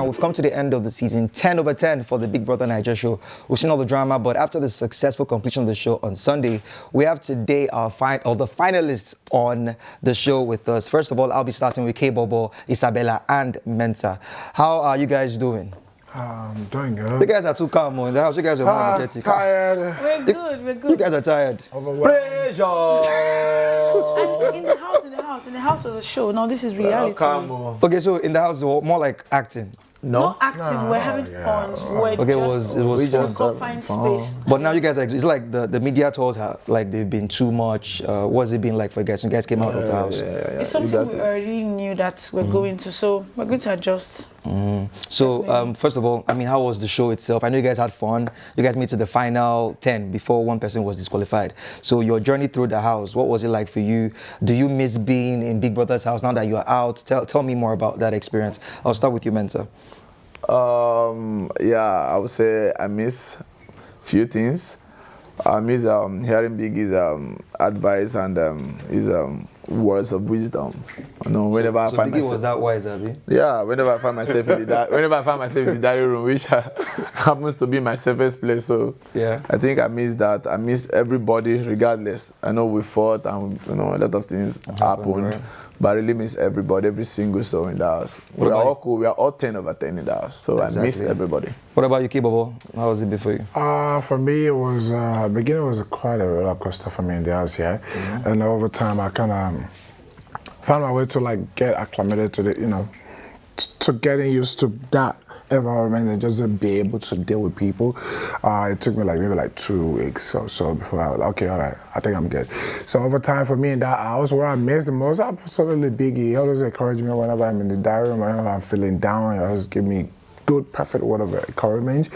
we've come to the end of the season, 10 over 10 for the Big Brother Niger show. We've seen all the drama, but after the successful completion of the show on Sunday, we have today the finalists on the show with us. First of all, I'll be starting with Kaybobo, Isabella, and Mensa. How are you guys doing? Doing good. You guys are too calm in the house. You guys are more energetic. Tired. We're good. You guys are tired. Pressure. And in the house was a show. No, this is reality. Okay, so in the house, more like acting. No acting. We're having fun. Okay, it was fun. Confined space. But now you guys, it's like the media tours have, like, they've been too much. What's it been like for you guys? You guys came out of the house. It's something we already knew that we're going to, so we're going to adjust. So, first of all, I mean, how was the show itself? I know you guys had fun. You guys made it to the final 10 before one person was disqualified. So your journey through the house, what was it like for you? Do you miss being in Big Brother's house now that you're out? Tell me more about that experience. I'll start with you, Mensa. Yeah, I would say I miss few things. I miss hearing Biggie's advice and his words of wisdom. You know, whenever I find myself, was that wise, Abby? Yeah, whenever I find myself in the diary room, which happens to be my safest place. So yeah, I think I miss that. I miss everybody, regardless. I know we fought and a lot of things happened. Right? But I really miss everybody, every single soul in the house. We are all cool. We are all 10 over 10 in the house. So exactly. I miss everybody. What about you, Kaybobo? How was it before you? For me, it was, beginning was quite a roller coaster for me in the house here. And over time, I kind of found my way to like get acclimated to the, to getting used to that environment and just to be able to deal with people. It took me maybe 2 weeks or so before I was like, okay, all right, I think I'm good. So over time for me in that house, where I missed the most, absolutely Biggie. He always encouraged me whenever I'm in the diary room, whenever I'm feeling down, he always give me good, perfect word of encouragement.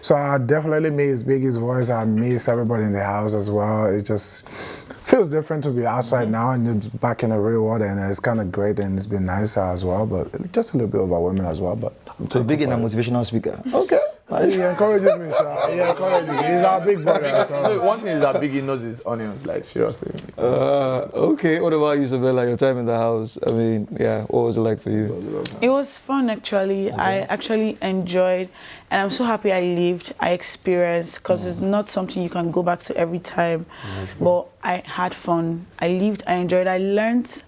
So I definitely miss Biggie's voice. I miss everybody in the house as well. It just feels different to be outside now and it's back in the real world, and it's kind of great and it's been nicer as well, but just a little bit overwhelming as well. But so Biggie is a motivational speaker. Okay. He encourages me, sir. He encourages me. He's our big brother. So one thing is that Biggie knows his onions, like seriously. Okay. What about you, Isabella? Your time in the house? I mean, yeah. What was it like for you? It was fun, actually. Okay. I actually enjoyed, and I'm so happy I lived. I experienced, because it's not something you can go back to every time. But I had fun. I lived. I enjoyed. I learned.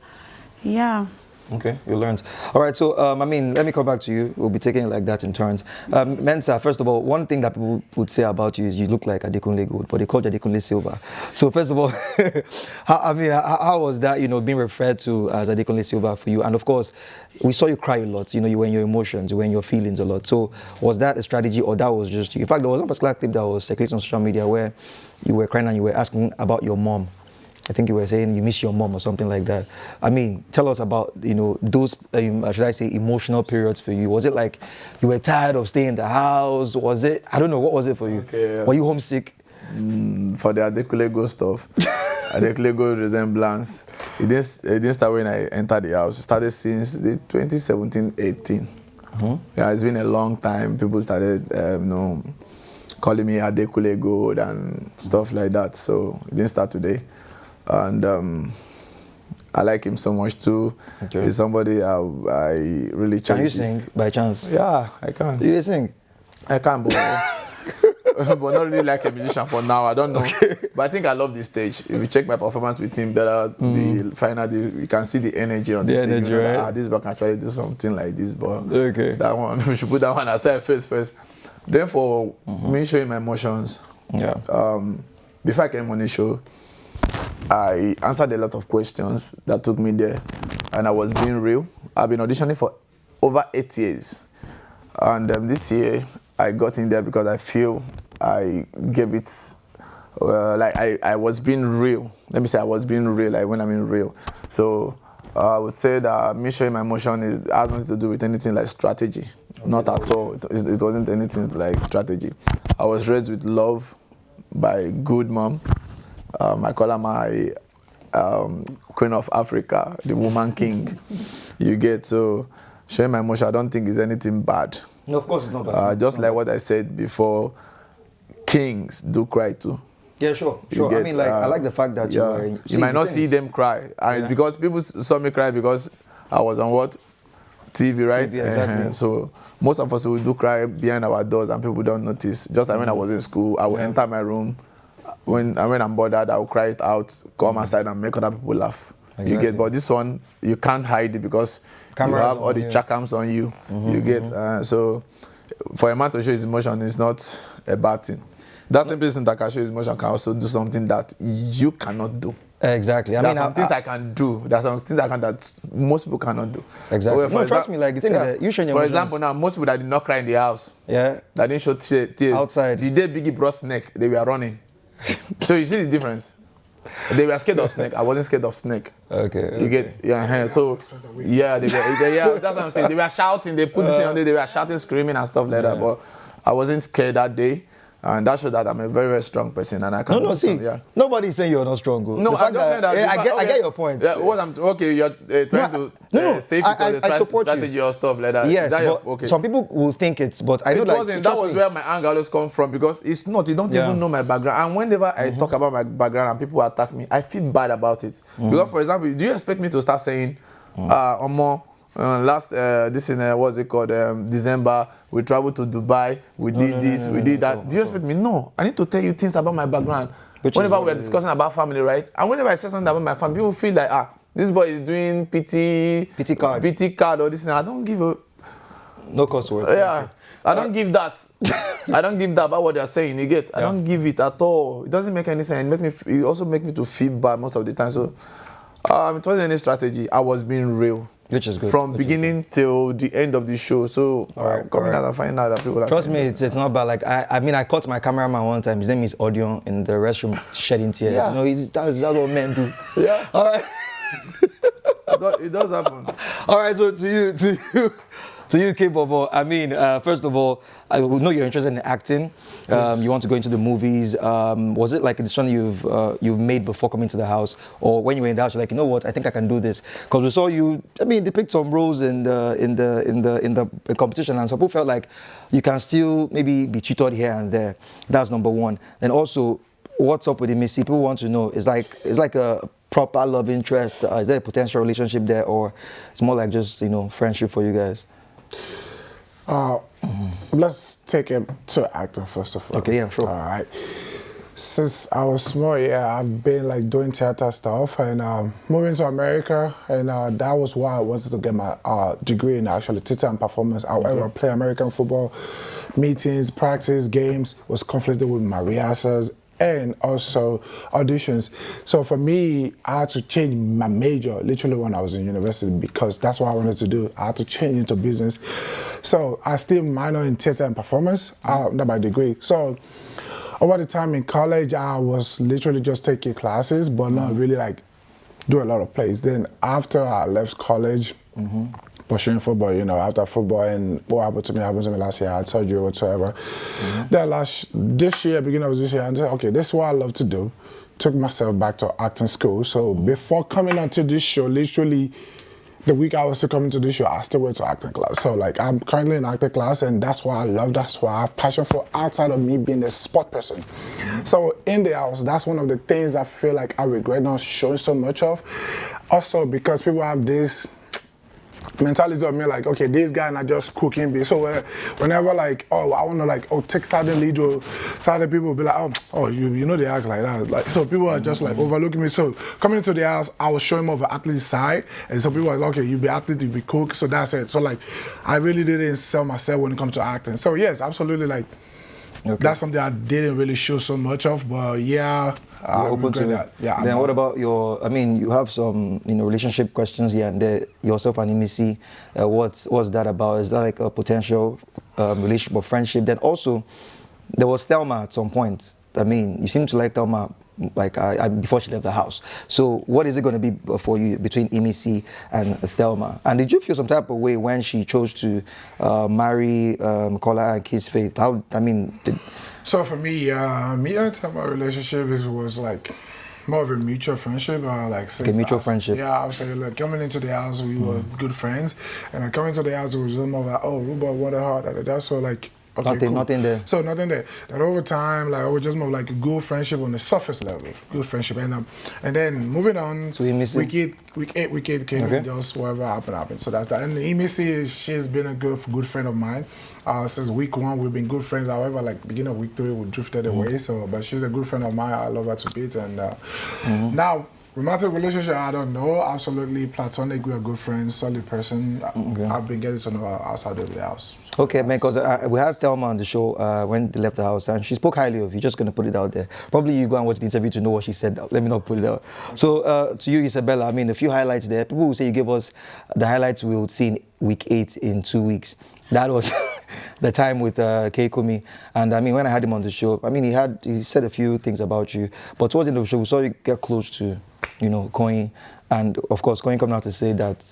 Yeah. Okay, you learned. All right, so, I mean, let me come back to you. We'll be taking it like that in turns. Mensa, first of all, one thing that people would say about you is you look like Adekunle Gold, but they called you Adekunle Silver. So, first of all, how was that, being referred to as Adekunle Silver for you? And, of course, we saw you cry a lot. You were in your emotions, you were in your feelings a lot. So, was that a strategy or that was just you? In fact, there was one particular clip that was circulating on social media where you were crying and you were asking about your mom. I think you were saying you miss your mom or something like that. I mean, tell us about, those, should I say, emotional periods for you. Was it like you were tired of staying in the house? Was it, I don't know, what was it for you? Okay, were you homesick? For the Adekunle Gold stuff, Adekunle Gold resemblance, it didn't start when I entered the house. It started since the 2017-18. Yeah, it's been a long time. People started, calling me Adekunle Gold and stuff like that. So it didn't start today. And I like him so much too. Okay. He's somebody I really cherish. Can you sing by chance? Yeah, I can. You sing? I can, but but not really like a musician for now. I don't know. Okay. But I think I love this stage. If you check my performance with him, the final, you can see the energy on the stage. Energy, right? This guy can try to do something like this, but that one, we should put that one aside first. Then for me showing my emotions, before I came on the show, I answered a lot of questions that took me there, and I was being real. I've been auditioning for over 8 years, and this year I got in there because I feel I gave it, I was being real. Let me say I was being real, like when I mean real. So I would say that me showing my emotion has nothing to do with anything like strategy. Not at all. It wasn't anything like strategy. I was raised with love by a good mom. I call her my Queen of Africa, the woman king. You get, so showing my emotion, I don't think is anything bad. No, of course it's not bad. Just like what I said before, kings do cry too. Yeah, sure. I mean, I like the fact that you might not see them cry. And it's because people saw me cry because I was on TV, right? TV, exactly. So most of us will do cry behind our doors and people don't notice. Just like when I was in school, I would enter my room. When I'm bothered, I will cry it out, come outside and make other people laugh. Exactly. You get, but this one, you can't hide it because Cameras you have all on the you. checkams on you. You get, so for a man to show his emotion is not a bad thing. That same person that can show his emotion can also do something that you cannot do. Exactly. There are some things I can do. There are some things that most people cannot do. Exactly. Well, Trust me, like the thing is that you showing your For emotions. example, now most people that did not cry in the house, that didn't show tears outside. The day Biggie brought snake, they were running. So you see the difference. They were scared of snake. I wasn't scared of snake. Okay. You get, so yeah, that's what I'm saying. They were shouting. They put this thing on there. They were shouting, screaming, and stuff like that. But I wasn't scared that day. And that shows that I'm a very, very strong person, and I can. Nobody's saying you're not strong. No, I'm just saying that. I get your point. Yeah, you're trying to save because I support strategy or stuff like that. Yes, okay. Some people will think it's, but I know that was where my anger always comes from because it's not. You don't even know my background, and whenever I talk about my background and people attack me, I feel bad about it. Because, for example, do you expect me to start saying, last this in what's it called December we traveled to Dubai, we did this, we did that. Do you expect me? No, I need to tell you things about my background. Whenever we are discussing about family, right? And whenever I say something about my family, people feel like this boy is doing PT card or this and I don't give a no cost words. Yeah, I don't give that. I don't give that about what they are saying. You get? I don't give it at all. It doesn't make any sense. It also makes me to feel bad most of the time. So it wasn't any strategy. I was being real. Which is good. From beginning till the end of the show. So coming out and finding out that people are trust me, it's not bad. Like I caught my cameraman one time. His name is Audion in the restroom shedding tears. Yeah. You know, that's what men do. Yeah. All right. It does happen. All right. So to you, Kaybobo. I mean, first of all, I know you're interested in acting. Yes. You want to go into the movies. Was it like a decision you've made before coming to the house, or when you were in the house, you're like, you know what, I think I can do this? Because we saw you. I mean, depict some roles in the competition, and some people felt like you can still maybe be tutored here and there. That's number one. And also, what's up with Missy? People want to know. It's like a proper love interest. Is there a potential relationship there, or it's more like just friendship for you guys? Let's take it to acting first of all. Okay, yeah, sure. All right. Since I was small, I've been like doing theater stuff and moving to America, and that was why I wanted to get my degree in actually theater and performance. However, I play American football, meetings, practice, games was conflicted with my rehearsals and also auditions. So for me, I had to change my major literally when I was in university because that's what I wanted to do. I had to change into business. So I still minor in theater and performance, not my degree. So over the time in college, I was literally just taking classes, but not really like do a lot of plays. Then after I left college, pursuing football, after football and what happened to me last year. I had surgery or whatsoever. Then this year, beginning of this year, I said, okay, this is what I love to do. Took myself back to acting school. So before coming onto this show, literally the week I was still coming to this show, I still went to acting class. So I'm currently in acting class, and that's what I love. That's what I have passion for outside of me being a sport person. So in the house, that's one of the things I feel like I regret not showing so much of. Also because people have this mentality of me like, okay, this guy not just cooking. So whenever like, I want to take certain lead, or certain people will be like, you know they act like that. Like, so people are just like overlooking me. So coming into the house, I was showing more of an athlete side, and so people are like, okay, you be athlete, you be cook. So that's it. So like, I really didn't sell myself when it comes to acting. So yes, absolutely, like. Okay. That's something I didn't really show so much of, but yeah, I'm open to that. Yeah. Then what about you have some relationship questions here and there, yourself and Missy. What's that about? Is that like a potential relationship or friendship? Then also, there was Thelma at some point. I mean, you seem to like Thelma like before she left the house. So what is it going to be for you between Missy and Thelma? And did you feel some type of way when she chose to marry Kola and kiss Faith? So for me, me and Thelma relationship was like more of a mutual friendship. Friendship. Yeah, I would say like coming into the house, we were good friends, and coming to the house, it was just more like, Ruba, what a heart. So like, Okay, nothing there. So nothing there. That over time, like it was just more like a good friendship on the surface level, good friendship, and then moving on. So week 8 came and just whatever happened. So that's that. And Emissy, she's been a good friend of mine. Since week 1, we've been good friends. However, like beginning of week 3, we drifted away. So, but she's a good friend of mine. I love her to bits. And now, romantic relationship, I don't know. Absolutely platonic. We are good friends, solid person. I've been getting to know her outside of the house. So okay, man, because we had Thelma on the show when they left the house, and she spoke highly of you. Just going to put it out there. Probably you go and watch the interview to know what she said. Let me not put it out. So, to you, Isabella, I mean, a few highlights there. People will say you gave us the highlights we would see in week 8 in 2 weeks. That was the time with Kaybobo. And I mean, when I had him on the show, I mean, he said a few things about you. But towards the end of the show, we saw you get close to, Koin. And of course, Koin coming out to say that,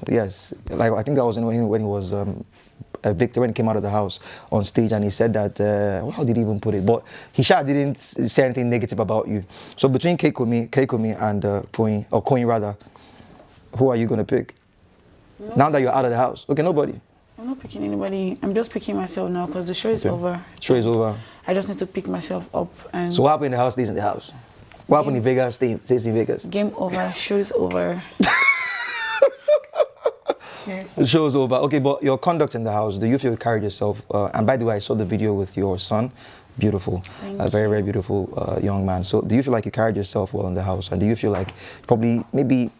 yes, like I think that was when he was a victor, when he came out of the house on stage, and he said that, how did he even put it? But he didn't say anything negative about you. So between Kaybobo and Koin rather, who are you going to pick? No. Now that you're out of the house? Okay, nobody. I'm not picking anybody. I'm just picking myself now because the show is over. Show is over. I just need to pick myself up. And so what happened in the house stays in the house? What happened in Vegas stays in Vegas? Game over. Show is over. The show is over. Okay, but your conduct in the house, do you feel you carried yourself? And by the way, I saw the video with your son. Beautiful. A very, very beautiful young man. So do you feel like you carried yourself well in the house? And do you feel like probably maybe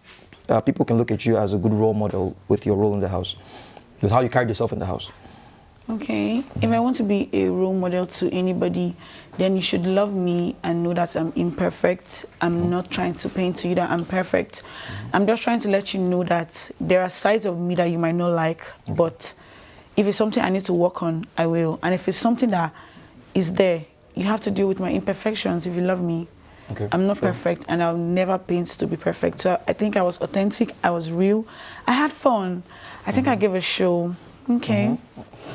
people can look at you as a good role model with your role in the house? With how you carried yourself in the house? Okay. If I want to be a role model to anybody, then you should love me and know that I'm imperfect. I'm not trying to paint to you that I'm perfect. I'm just trying to let you know that there are sides of me that you might not like, but if it's something I need to work on, I will. And if it's something that is there, you have to deal with my imperfections if you love me. Okay, I'm not perfect, and I'll never paint to be perfect. So I think I was authentic, I was real, I had fun. I think I gave a show. Okay.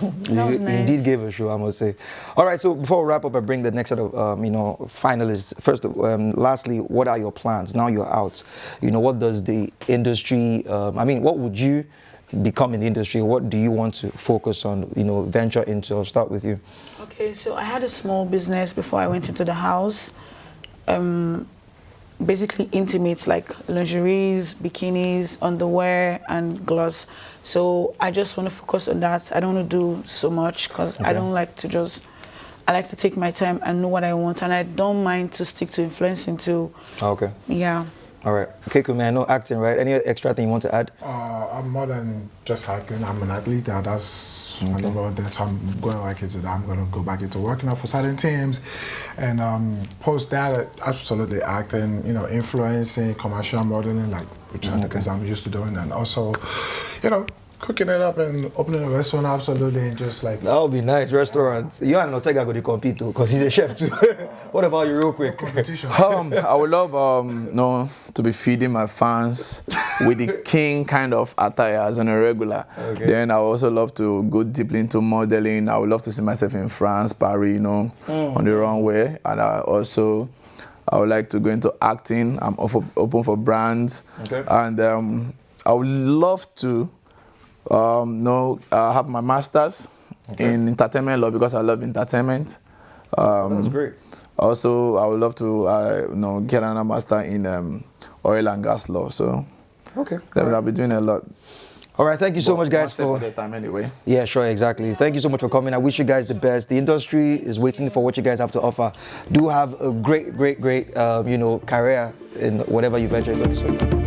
That was nice. Indeed gave a show, I must say. All right, so before we wrap up and bring the next set of, finalists, first, lastly, what are your plans? Now you're out. What does the industry, what would you become in the industry? What do you want to focus on, venture into? I'll start with you. Okay, so I had a small business before I went into the house. Basically intimates like lingeries, bikinis, underwear, and gloss. So I just want to focus on that. I don't want to do so much because I don't like to I like to take my time and know what I want, and I don't mind to stick to influencing too. Okay. Yeah. All right. Kaybobo, man, I know acting, right? Any extra thing you want to add? I'm more than just acting. I'm an athlete. That's my number one thing. So I'm going back into that. I'm going to go back into working out for certain teams. And post that, absolutely acting, influencing, commercial modeling, like which are the things I'm used to doing. And also, cooking it up and opening a restaurant, absolutely, and just like... That would be nice, restaurant. You and Notega go to compete too, because he's a chef too. What about you, real quick? I would love to be feeding my fans with the king kind of attires on a regular. Okay. Then I would also love to go deeply into modeling. I would love to see myself in France, Paris, on the runway. And I would like to go into acting. I'm open for brands. Okay. And I would love to have my master's in entertainment law because I love entertainment. That's great. Also, I would love to get another master in oil and gas law. So, I'll be doing a lot. All right, thank you so much, guys, for the time anyway. Yeah, sure, exactly. Thank you so much for coming. I wish you guys the best. The industry is waiting for what you guys have to offer. Do have a great, career in whatever you venture into.